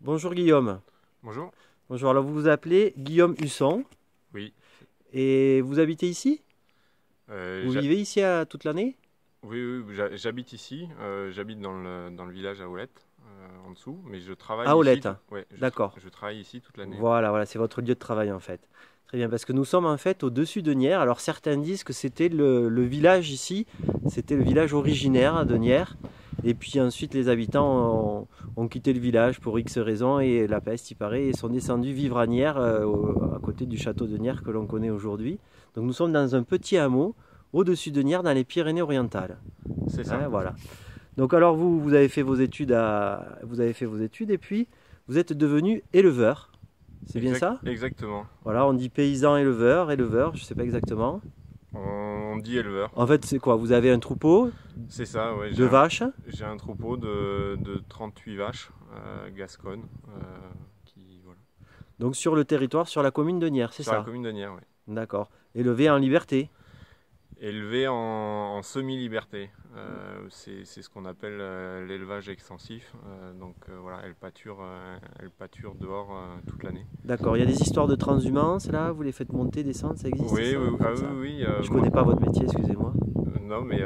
Bonjour Guillaume. Bonjour. Bonjour, alors vous vous appelez Guillaume Husson Oui. et vous habitez ici? Euh, Vous j'ha- vivez ici toute l'année? oui, j'habite ici. J'habite dans le village à Aulette, en dessous, mais je travaille À ici. Olette, Ouais, d'accord. je travaille ici toute l'année. Ouais. Voilà, c'est votre lieu de travail en fait. Très bien, parce que nous sommes en fait au-dessus de Nières. Alors certains disent que c'était le village ici, c'était le village originaire de Nières. Et puis ensuite les habitants ont quitté le village pour X raisons et la peste, il paraît, et sont descendus vivre à Nières, à côté du château de Nières que l'on connaît aujourd'hui. Donc nous sommes dans un petit hameau au-dessus de Nières dans les Pyrénées-Orientales. C'est ça. Hein, voilà. Donc alors vous avez fait vos études vous avez fait vos études et puis vous êtes devenu éleveur. C'est bien ça? Exactement. Voilà, on dit paysan éleveur, je sais pas exactement. On dit éleveur. En fait, c'est quoi? Vous avez un troupeau C'est ça, ouais. de vaches? J'ai un troupeau de 38 vaches gasconnes, voilà. Donc sur le territoire, sur la commune de Nières, c'est Sur la ça? commune de Nières, ouais. D'accord. Élevé en liberté. Élevé en semi-liberté. C'est ce qu'on appelle l'élevage extensif. Voilà, elles pâturent dehors toute l'année. D'accord. Il y a des histoires de transhumance là, vous les faites monter, descendre, ça existe Oui, ça? oui, Comme ça oui. Je connais pas votre métier, excusez-moi. Non, mais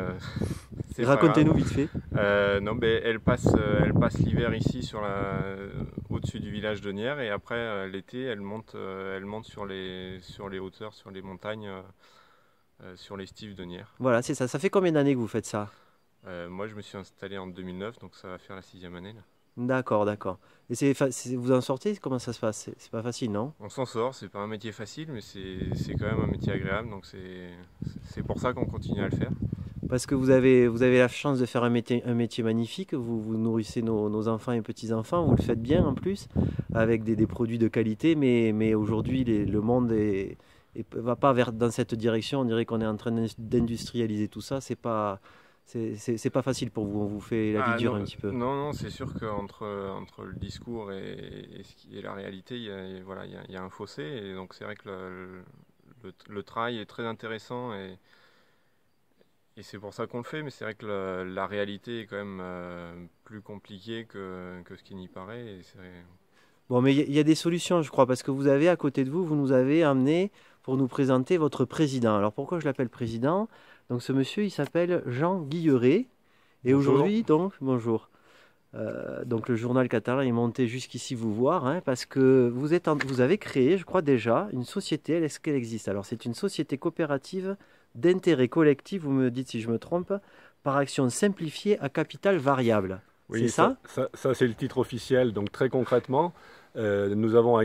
c'est pas Racontez-nous grave. vite fait. Non, mais elles passent l'hiver ici au-dessus du village de Nières et après l'été elles montent sur les hauteurs, sur les montagnes, sur les estives de Nières. Voilà, c'est ça. Ça fait combien d'années que vous faites ça? Moi, je me suis installé en 2009, donc ça va faire la 6e année là. D'accord, d'accord. Et vous en sortez? Comment ça se passe? C'est pas facile, non? On s'en sort, c'est pas un métier facile, mais c'est quand même un métier agréable, donc c'est pour ça qu'on continue à le faire. Parce que vous avez la chance de faire un métier magnifique, vous nourrissez nos enfants et petits-enfants, vous le faites bien en plus, avec des produits de qualité, mais aujourd'hui le monde va pas dans cette direction, on dirait qu'on est en train d'industrialiser tout ça, c'est pas facile pour vous, on vous fait la vie Ah dure non, un petit peu. non, c'est sûr entre le discours et ce qui est la réalité, voilà, il y a un fossé, et donc c'est vrai que le travail est très intéressant et c'est pour ça qu'on le fait, mais c'est vrai que la réalité est quand même plus compliquée que ce qui n'y paraît. Bon, mais il y a des solutions, je crois, parce que vous avez à côté de vous, vous nous avez amené pour nous présenter votre président. Alors pourquoi je l'appelle président? Donc ce monsieur, il s'appelle Jean Guilleret. Et Bonjour. aujourd'hui, donc, bonjour. Donc le journal catalan est monté jusqu'ici vous voir, hein, parce que vous avez créé, je crois déjà, une société. Est-ce qu'elle existe? Alors c'est une société coopérative d'intérêt collectif, vous me dites si je me trompe, par action simplifiée à capital variable. C'est Oui, ça? ça c'est le titre officiel. Donc très concrètement, nous avons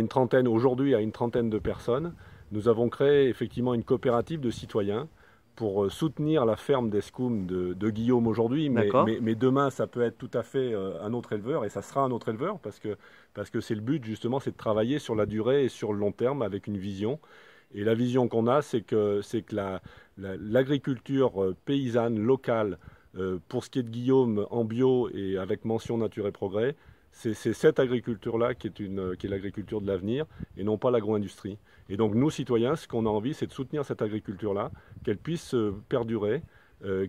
aujourd'hui à une trentaine de personnes. Nous avons créé effectivement une coopérative de citoyens pour soutenir la ferme d'Escoum de Guillaume aujourd'hui, D'accord. mais demain ça peut être tout à fait un autre éleveur et ça sera un autre éleveur parce que c'est le but justement, c'est de travailler sur la durée et sur le long terme avec une vision. Et la vision qu'on a, c'est que l'agriculture paysanne locale, pour ce qui est de Guillaume en bio et avec mention nature et progrès, c'est cette agriculture-là qui est l'agriculture de l'avenir et non pas l'agro-industrie. Et donc nous, citoyens, ce qu'on a envie, c'est de soutenir cette agriculture-là, qu'elle puisse perdurer,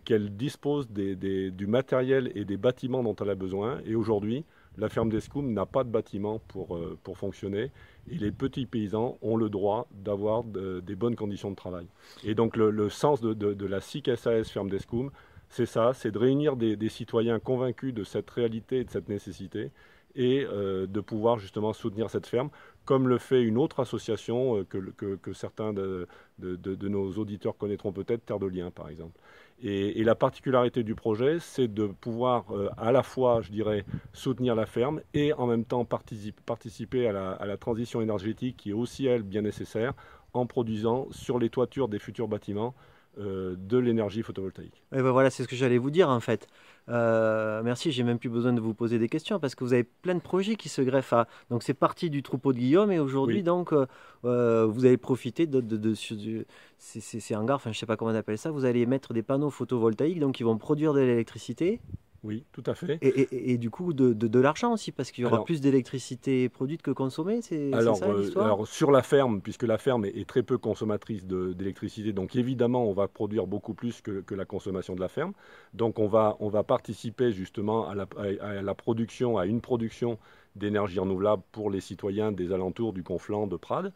qu'elle dispose du matériel et des bâtiments dont elle a besoin. Et aujourd'hui, la ferme d'Escoum n'a pas de bâtiment pour fonctionner et les petits paysans ont le droit d'avoir des bonnes conditions de travail. Et donc le sens de la SIC SAS ferme d'Escoum, c'est ça, c'est de réunir des citoyens convaincus de cette réalité et de cette nécessité et de pouvoir justement soutenir cette ferme, comme le fait une autre association que certains de nos auditeurs connaîtront peut-être, Terre de Liens par exemple. Et la particularité du projet, c'est de pouvoir à la fois, je dirais, soutenir la ferme et en même temps participer à la transition énergétique qui est aussi, elle, bien nécessaire, en produisant sur les toitures des futurs bâtiments de l'énergie photovoltaïque. Et ben voilà, c'est ce que j'allais vous dire en fait. Merci, j'ai même plus besoin de vous poser des questions parce que vous avez plein de projets qui se greffent à. Donc c'est parti du troupeau de Guillaume et aujourd'hui Oui. donc vous allez profiter ces hangars, enfin je sais pas comment on appelle ça. Vous allez mettre des panneaux photovoltaïques donc qui vont produire de l'électricité Oui, tout à fait. et du coup de l'argent aussi parce qu'il y aura Alors, plus d'électricité produite que consommée. C'est ça l'histoire? alors sur la ferme, puisque la ferme est très peu consommatrice d'électricité, donc évidemment on va produire beaucoup plus que la consommation de la ferme. Donc on va participer justement à la production, à une production d'énergie renouvelable pour les citoyens des alentours du Conflent de Prades.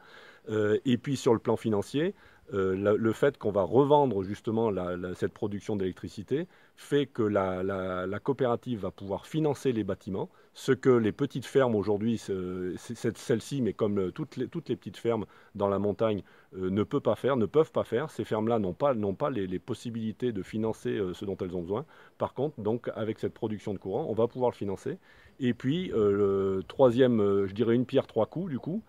Et puis sur le plan financier, le fait qu'on va revendre justement cette production d'électricité fait que la coopérative va pouvoir financer les bâtiments, ce que les petites fermes aujourd'hui, celle-ci, mais comme toutes les petites fermes dans la montagne, ne peuvent pas faire. Ces fermes-là n'ont pas les possibilités de financer ce dont elles ont besoin. Par contre, donc, avec cette production de courant, on va pouvoir le financer. Et puis, le troisième, je dirais une pierre trois coups du coup,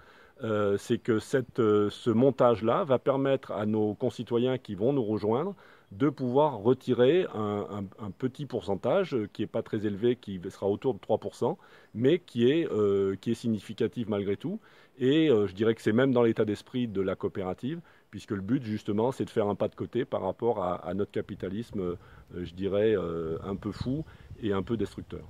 c'est que ce montage-là va permettre à nos concitoyens qui vont nous rejoindre de pouvoir retirer un petit pourcentage qui n'est pas très élevé, qui sera autour de 3%, mais qui est significatif malgré tout. Et je dirais que c'est même dans l'état d'esprit de la coopérative, puisque le but justement c'est de faire un pas de côté par rapport à notre capitalisme, je dirais, un peu fou et un peu destructeur.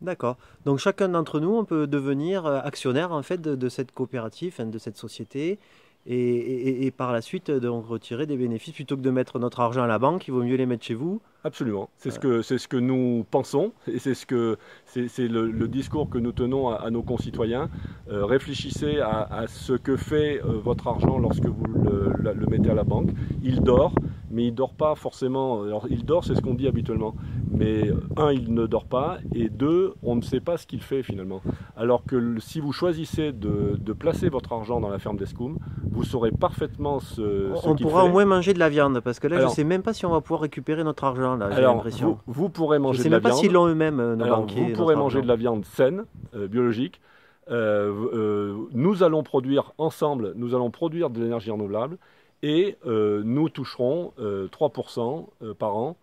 D'accord. Donc chacun d'entre nous, on peut devenir actionnaire en fait de cette coopérative, de cette société, et par la suite donc retirer des bénéfices plutôt que de mettre notre argent à la banque, il vaut mieux les mettre chez vous. Absolument. C'est ce que nous pensons et c'est le discours que nous tenons à nos concitoyens. Réfléchissez à ce que fait votre argent lorsque vous le mettez à la banque. Il dort, mais il ne dort pas forcément. Alors, il dort, c'est ce qu'on dit habituellement. Mais un, il ne dort pas, et deux, on ne sait pas ce qu'il fait finalement. Alors que si vous choisissez de placer votre argent dans la ferme d'Escoum, vous saurez parfaitement ce qu'il fait. On pourra au moins manger de la viande, parce que là, je ne sais même pas si on va pouvoir récupérer notre argent, là, j'ai l'impression. Vous pourrez manger de Je la ne sais même pas s'ils l'ont eux-mêmes, nos banquiers. Vous pourrez manger de la viande saine, biologique. Nous allons produire ensemble, nous allons produire de l'énergie renouvelable, et nous toucherons 3% par an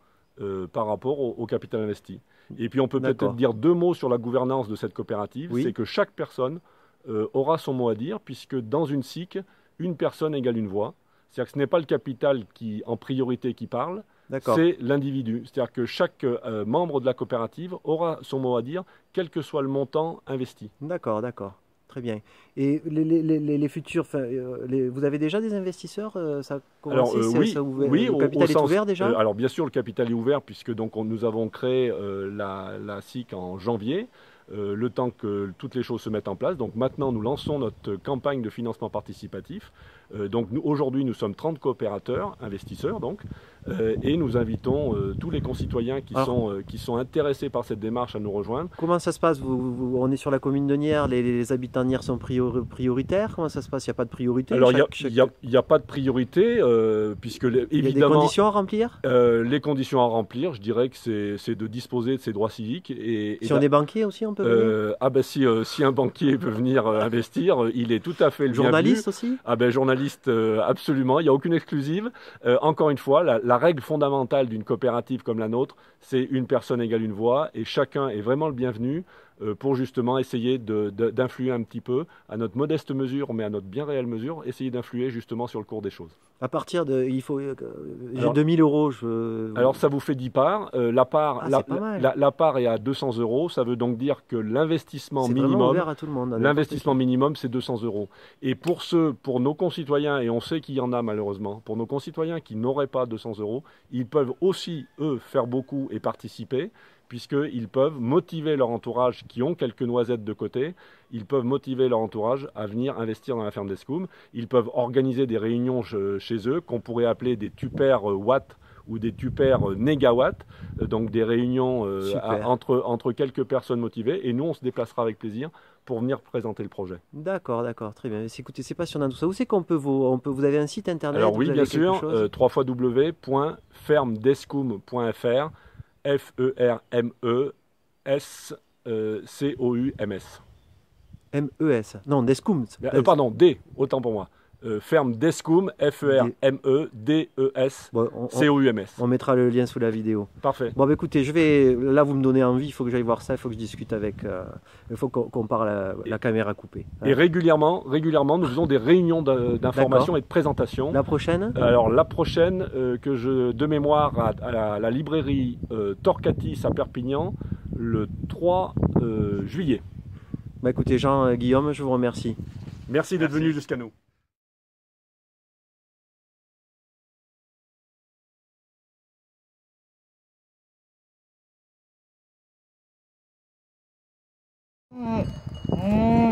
par rapport au capital investi. Et puis on peut peut-être dire deux mots sur la gouvernance de cette coopérative. Oui. C'est que chaque personne aura son mot à dire, puisque dans une SIC, une personne égale une voix. C'est-à-dire que ce n'est pas le capital en priorité qui parle, c'est l'individu. C'est-à-dire que chaque membre de la coopérative aura son mot à dire, quel que soit le montant investi. D'accord. Très bien. Et les futurs, vous avez déjà des investisseurs ça commence, oui, le capital est ouvert déjà alors bien sûr, le capital est ouvert puisque donc, nous avons créé la SIC en janvier, le temps que toutes les choses se mettent en place. Donc maintenant, nous lançons notre campagne de financement participatif. Donc aujourd'hui, nous sommes 30 coopérateurs, investisseurs donc, et nous invitons tous les concitoyens qui sont intéressés par cette démarche à nous rejoindre. Comment ça se passe on est sur la commune de Nières, les habitants de Nières sont prioritaires? Comment ça se passe? Il n'y a pas de priorité? Alors il n'y a pas de priorité, puisque évidemment... Il y a des conditions à remplir? Les conditions à remplir, je dirais que c'est de disposer de ses droits civiques. Si on est banquier aussi, on peut venir si un banquier peut venir investir, il est tout à fait le bienvenu. Journaliste aussi? Journaliste, absolument, il n'y a aucune exclusive. Encore une fois, la règle fondamentale d'une coopérative comme la nôtre, c'est une personne égale une voix, et chacun est vraiment le bienvenu pour justement essayer d'influer un petit peu, à notre modeste mesure, mais à notre bien réelle mesure, essayer d'influer justement sur le cours des choses. À partir de... J'ai 2000 euros. Alors ça vous fait 10 parts. La part est à 200 euros. Ça veut donc dire que l'investissement minimum, ouvert à tout le monde, l'investissement minimum, c'est 200 euros. Et pour nos concitoyens, et on sait qu'il y en a malheureusement, pour nos concitoyens qui n'auraient pas 200 euros, ils peuvent aussi, eux, faire beaucoup et participer, puisqu'ils peuvent motiver leur entourage qui ont quelques noisettes de côté, ils peuvent motiver leur entourage à venir investir dans la ferme d'Escoum. Ils peuvent organiser des réunions chez eux qu'on pourrait appeler des tupers watts ou des tupers négawatts, donc des réunions entre quelques personnes motivées, et nous on se déplacera avec plaisir pour venir présenter le projet. D'accord, très bien. Écoutez, c'est passionnant tout ça. Où c'est qu'on peut vous avez un site internet? Alors oui, bien sûr, www.fermedescoum.fr, FERMESCOUMS. MES. Non, Descoum. Pardon, D, autant pour moi. Ferme d'Escoum, FERMEDES-COUMS. On mettra le lien sous la vidéo. Parfait. Bon, écoutez, là vous me donnez envie, il faut que j'aille voir ça, il faut que je discute avec... il faut qu'on parle la caméra coupée. Et régulièrement, nous faisons des réunions d'information et de présentation. La prochaine? Alors la prochaine, de mémoire, à la librairie Torcatis à Perpignan, le 3 juillet. Bah écoutez, Jean-Guillaume, je vous remercie. Merci d'être venu jusqu'à nous. Mmh.